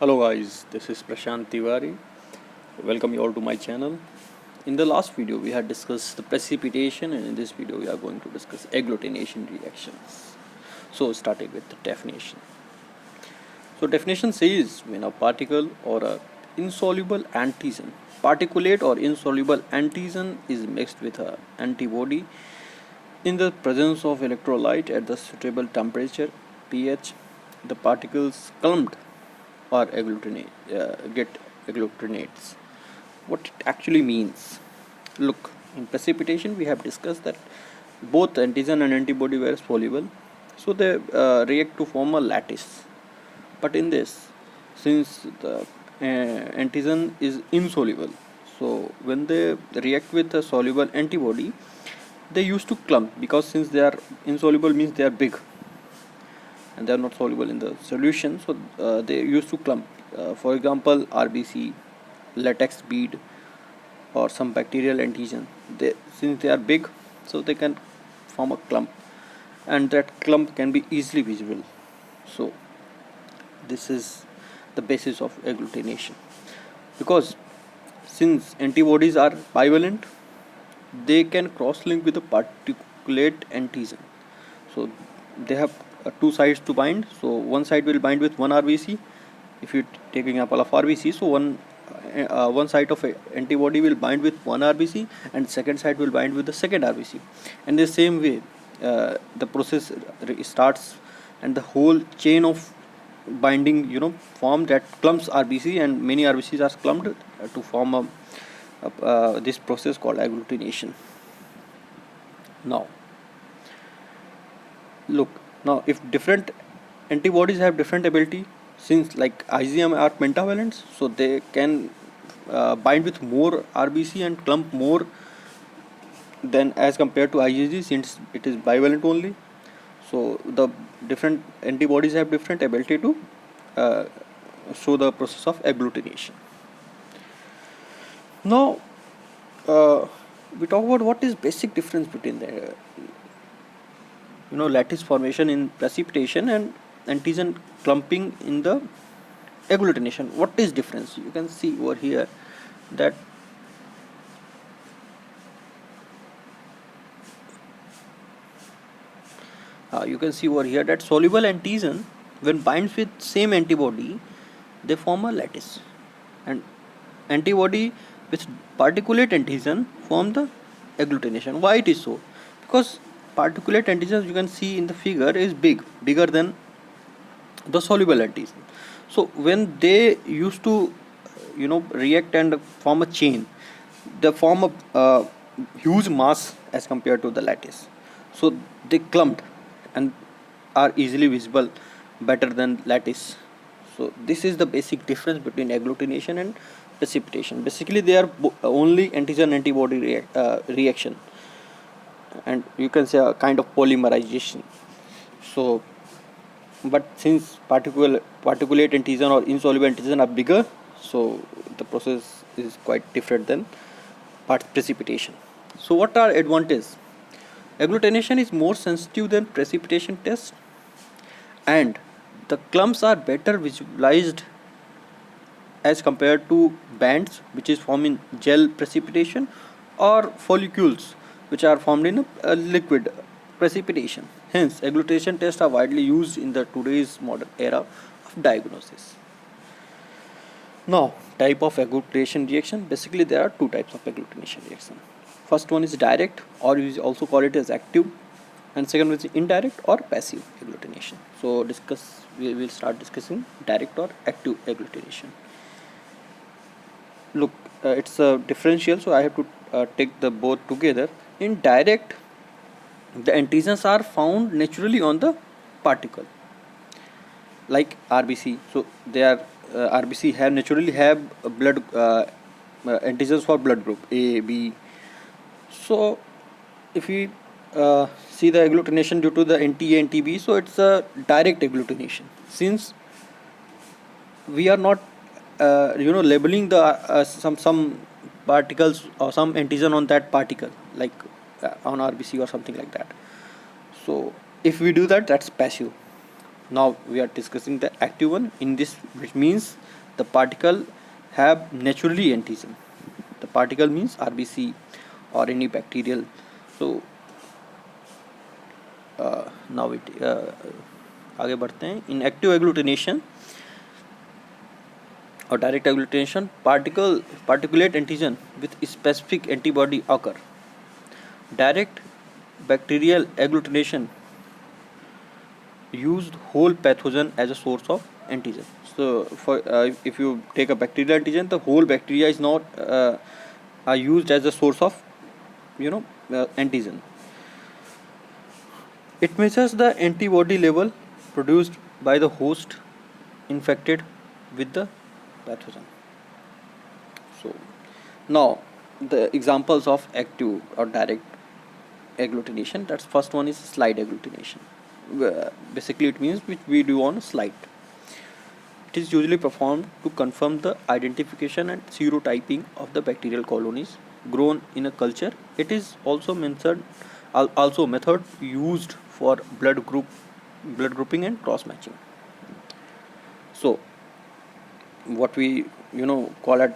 Hello guys, this is Prashant Tiwari. Welcome you all to my channel. In the last video we had discussed the precipitation, and in this video we are going to discuss agglutination reactions. So starting with the definition. So definition says when a particle or a insoluble antigen, particulate or insoluble antigen is mixed with a antibody in the presence of electrolyte at the suitable temperature pH, the particles clumped or get agglutinates. What it actually means? Look, in precipitation we have discussed that both antigen and antibody were soluble, so they react to form a lattice. But in this, since the antigen is insoluble, so when they react with a soluble antibody, they used to clump, because since they are insoluble means they are big and they are not soluble in the solution, so they used to clump. For example, RBC, latex bead, or some bacterial antigen. Since they are big, so they can form a clump, and that clump can be easily visible. So this is the basis of agglutination, because since antibodies are bivalent, they can cross-link with a particulate antigen. So they have two sides to bind. So one side will bind with one RBC. If you take example of RBC, so one side of a antibody will bind with one RBC, and second side will bind with the second RBC. And the same way, the process starts, and the whole chain of binding, form that clumps RBC, and many RBCs are clumped to form this process called agglutination. Now, look, now if different antibodies have different ability, since like IgM are pentavalents, so they can bind with more RBC and clump more than as compared to IgG, since it is bivalent only. So the different antibodies have different ability to show the process of agglutination. Now we talk about what is basic difference between the lattice formation in precipitation and antigen clumping in the agglutination. What is difference? You can see over here that soluble antigen, when binds with same antibody, they form a lattice, and antibody with particulate antigen form the agglutination. Why it is so? Because particulate antigen, you can see in the figure, is bigger than the soluble antigen. So when they used to react and form a chain, they form a huge mass as compared to the lattice, so they clumped and are easily visible better than lattice. So this is the basic difference between agglutination and precipitation. Basically they are only antigen antibody reaction, and you can say a kind of polymerization. So but since particulate antigen or insoluble antigen are bigger, so the process is quite different than precipitation. So what are advantages? Agglutination is more sensitive than precipitation test, and the clumps are better visualized as compared to bands which is formed in gel precipitation, or follicles which are formed in a liquid precipitation. Hence, agglutination tests are widely used in the today's modern era of diagnosis. Now, type of agglutination reaction. Basically, there are two types of agglutination reaction. First one is direct, or we also call it as active, and second one is indirect or passive agglutination. So, we will start discussing direct or active agglutination. Look, it's a differential, so I have to take the both together. In direct, the antigens are found naturally on the particle, like RBC. So they are RBC naturally have blood antigens for blood group A, B. So if we see the agglutination due to the NTA and TB, so it's a direct agglutination, since we are not labeling the some particles or some antigen on that particle, like on RBC or something like that. So if we do that, that's passive. Now we are discussing the active one, in this, which means the particle have naturally antigen. The particle means RBC or any bacterial. So now it आगे बढ़ते हैं. In active agglutination or direct agglutination, particulate antigen with specific antibody occur. Direct bacterial agglutination used whole pathogen as a source of antigen. So for if you take a bacterial antigen, the whole bacteria is not are used as a source of antigen. It measures the antibody level produced by the host infected with the pathogen. So now the examples of active or direct agglutination, that's first one is slide agglutination. Basically it means which we do on slide. It is usually performed to confirm the identification and serotyping of the bacterial colonies grown in a culture. It is also method used for blood grouping and cross matching. So what we call it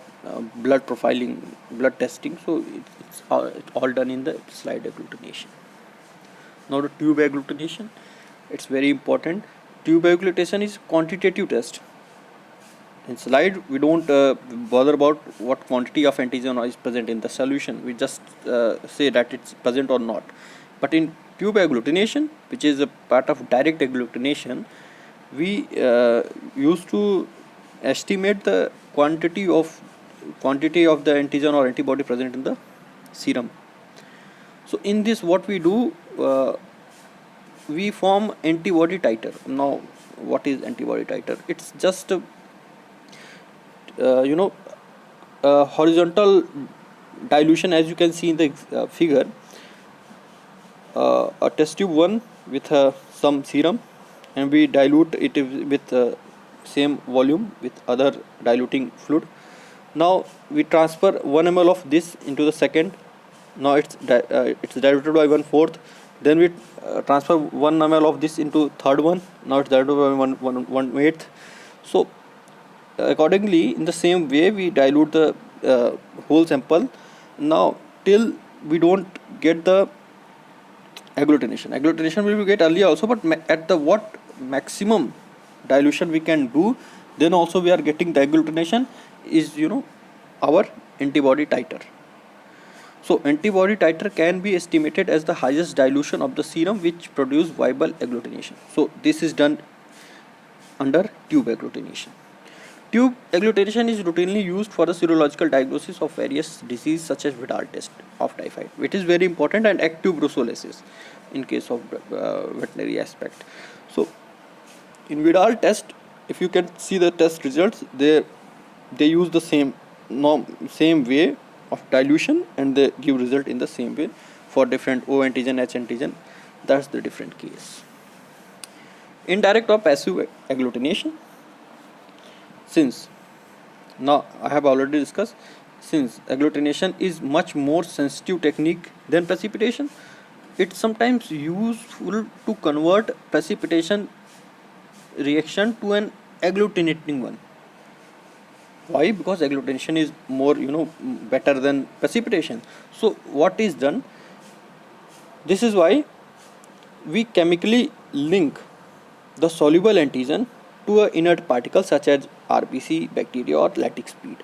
blood profiling, blood testing. So it's all done in the slide agglutination. Now the tube agglutination, it's very important. Tube agglutination is quantitative test. In slide we don't bother about what quantity of antigen is present in the solution. We just say that it's present or not. But in tube agglutination, which is a part of direct agglutination, we used to estimate the quantity of the antigen or antibody present in the serum. So in this, what we do, we form antibody titer. Now what is antibody titer? It's just horizontal dilution, as you can see in the figure. A test tube 1 with some serum, and we dilute it with same volume with other diluting fluid. Now we transfer 1 ml of this into the second. Now it's diluted by 1/4. Then we transfer 1 ml of this into third one. Now it's diluted by 1/8. So accordingly, in the same way, we dilute the whole sample. Now till we don't get the agglutination. Agglutination will be get earlier also, but at the what maximum dilution we can do, then also we are getting the agglutination is our antibody titer. So antibody titer can be estimated as the highest dilution of the serum which produce viable agglutination. So this is done under tube agglutination. Tube agglutination is routinely used for the serological diagnosis of various diseases such as Vidal test of typhoid, which is very important, and active brucellosis in case of veterinary aspect. So in Vidal test, if you can see the test results, they use the same way of dilution, and they give result in the same way for different O antigen, H antigen. That's the different case. Indirect or passive agglutination. Since now I have already discussed, since agglutination is much more sensitive technique than precipitation, it's sometimes useful to convert precipitation reaction to an agglutinating one. Why? Because agglutination is more better than precipitation. So what is done? This is why we chemically link the soluble antigen to an inert particle such as RBC, bacteria, or lactic bead.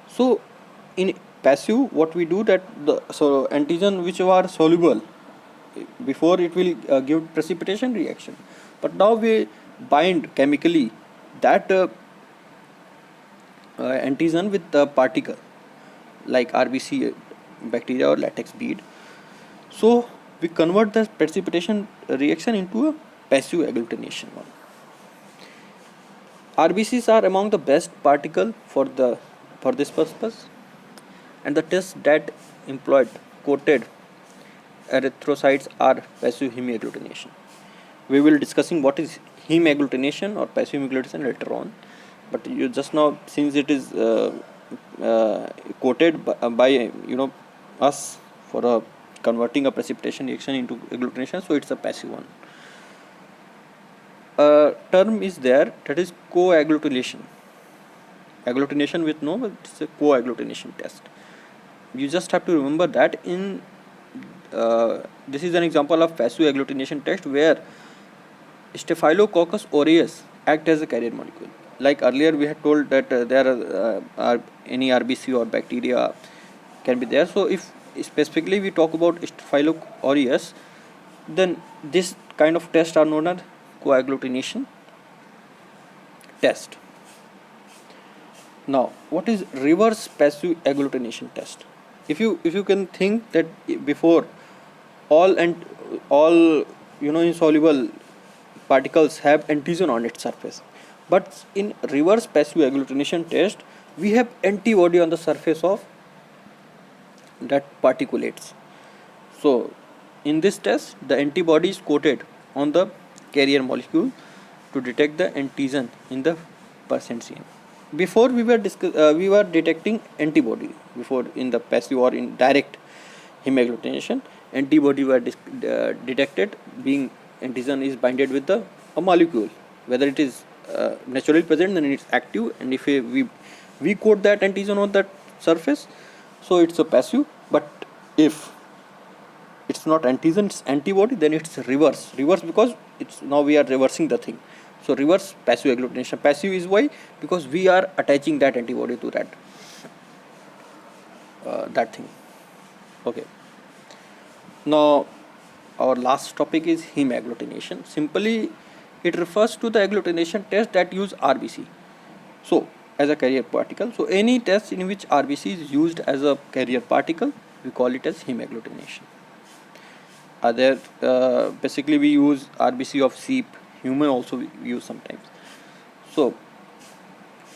So in passive, what we do that the antigen which are soluble, before it will give precipitation reaction, but now we bind chemically that antigen with the particle like RBC, bacteria, or latex bead. So we convert the precipitation reaction into a passive agglutination one. RBCs are among the best particle for this purpose, and the tests that employed coated erythrocytes are passive hemagglutination. We will discussing what is hemagglutination or passive hemagglutination later on, but you just now, since it is coated by us for converting a precipitation reaction into agglutination, so it's a passive one. term is there, that is coagglutination. Agglutination with no, but it's a coagglutination test. You just have to remember that in this is an example of passive agglutination test where Staphylococcus aureus act as a carrier molecule. Like earlier we had told that there are any RBC or bacteria can be there. So if specifically we talk about Staphylococcus aureus, then this kind of tests are known as coagglutination test. Now, what is reverse passive agglutination test? If you can think that before all insoluble particles have antigen on its surface, but in reverse passive agglutination test we have antibody on the surface of that particulates. So in this test the antibody is coated on the carrier molecule to detect the antigen in the percent CM. Before we were detecting antibody before in the passive or in direct hemagglutination. Antibody were detected being antigen is binded with the a molecule, whether it is naturally present, then it's active, and if we coat that antigen on that surface, so it's a passive. But if it's not antigen, it's antibody, then it's reverse because it's now we are reversing the thing. So reverse passive agglutination. Passive is why, because we are attaching that antibody to that thing. Okay. Now our last topic is hemagglutination. Simply it refers to the agglutination test that use RBC so as a carrier particle. So any test in which RBC is used as a carrier particle, we call it as hemagglutination. Other basically we use RBC of sheep, human also we use sometimes, so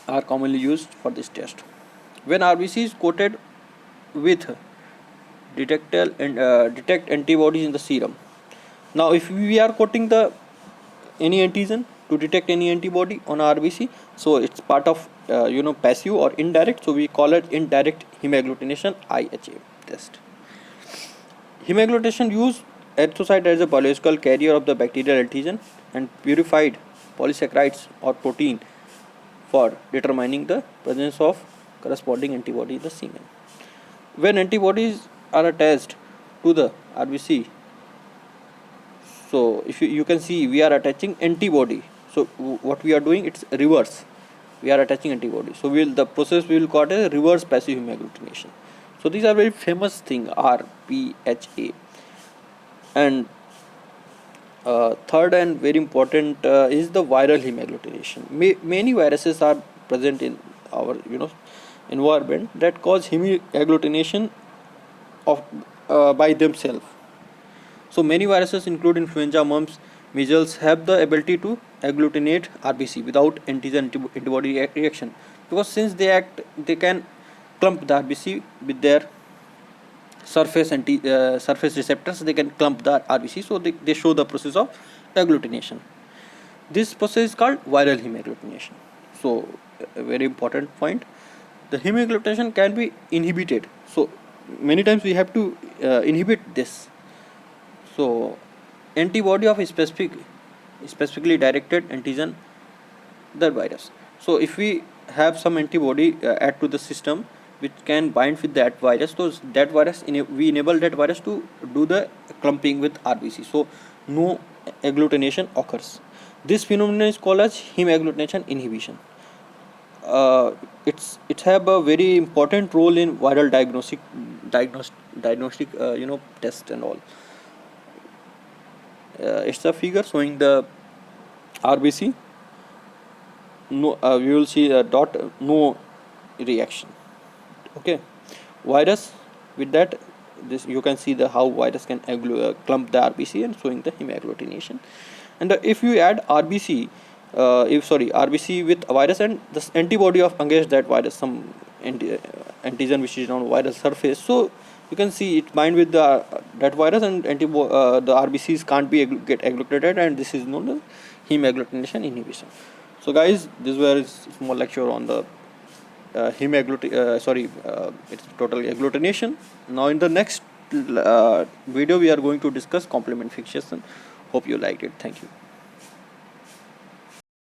are commonly used for this test. When RBC is coated with detect antibodies in the serum. Now if we are coating the any antigen to detect any antibody on RBC, so it's part of passive or indirect, so we call it indirect hemagglutination, IHA test. Hemagglutination use erythrocyte as a biological carrier of the bacterial antigen and purified polysaccharides or protein for determining the presence of corresponding antibody in the semen. When antibodies are attached to the RBC, so if you can see we are attaching antibody, so what we are doing, it's reverse, we are attaching antibody, so the process we will call it a reverse passive hemagglutination. So these are very famous thing, RPHA. And third and very important is the viral hemagglutination. Many viruses are present in our environment that cause hemagglutination of by themselves. So many viruses include influenza, mumps, measles have the ability to agglutinate RBC without antigen antibody reaction, because since they can clump the RBC with their surface receptors, they can clump the RBC, so they show the process of agglutination. This process is called viral hemagglutination. So a very important point, the hemagglutination can be inhibited, so many times we have to inhibit this. So antibody of specifically directed antigen the virus. So if we have some antibody add to the system which can bind with that virus, so that virus we enable that virus to do the clumping with RBC, so no agglutination occurs. This phenomenon is called as hemagglutination inhibition. It have a very important role in viral diagnostic test and all. It's a figure showing the RBC. No, we will see a dot, no reaction. Okay, virus with that, this you can see the how virus can clump the RBC and showing the hemagglutination. And if you add RBC RBC with a virus and the antibody of against that virus, some antigen which is on viral surface, so you can see it bind with the that virus and the RBCs can't be get agglutinated, and this is known as hemagglutination inhibition. So guys, this was a small lecture on the it's total agglutination. Now in the next video we are going to discuss complement fixation. Hope you liked it. Thank you.